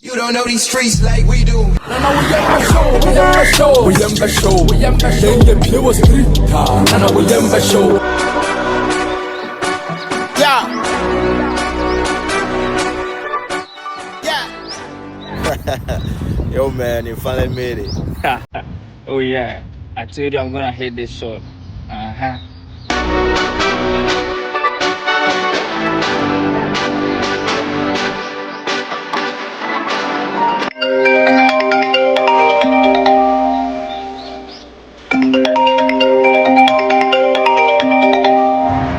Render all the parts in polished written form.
You don't know these streets like we do. Nana uyemba show, uyemba show, Denge pure street car. Nana uyemba show. Yeah. Yo man, you finally made it. Oh yeah, I told you I'm gonna hit this shot.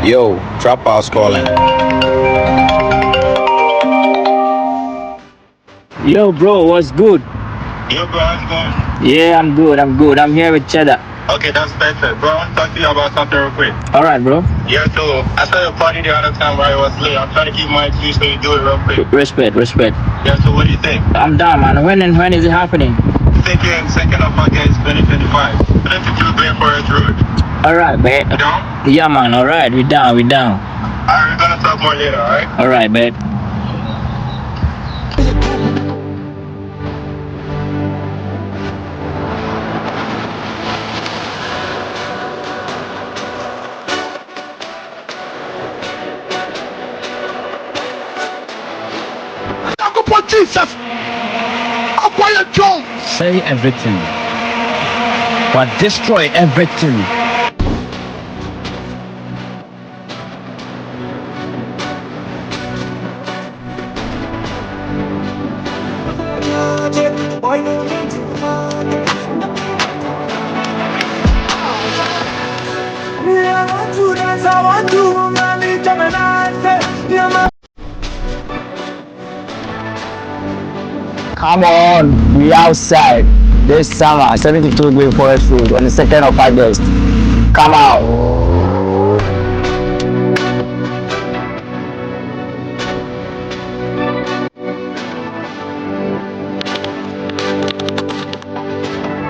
Yo, Trap House calling. Yo bro, what's good? Yo, bro, how's it going? Yeah, I'm good. I'm here with Cheddar. Okay, that's perfect. Bro, I want to talk to you about something real quick. Alright bro. Yeah, so I saw your party the other time where I was late. I'm trying to keep my excuse, so you do it real quick. Respect. Yeah, so what do you think? I'm down man. When is it happening? Thinking 2nd of August 2025. 22 Glenforest Road. Alright man. Down? Yeah man, alright, we down. Alright, we're gonna talk more later, alright? Alright man. Jesus! Acquire Jones! Say everything, but destroy everything. Come on, we outside this summer, 72 Glenforest Road on the 2nd of August. Come out.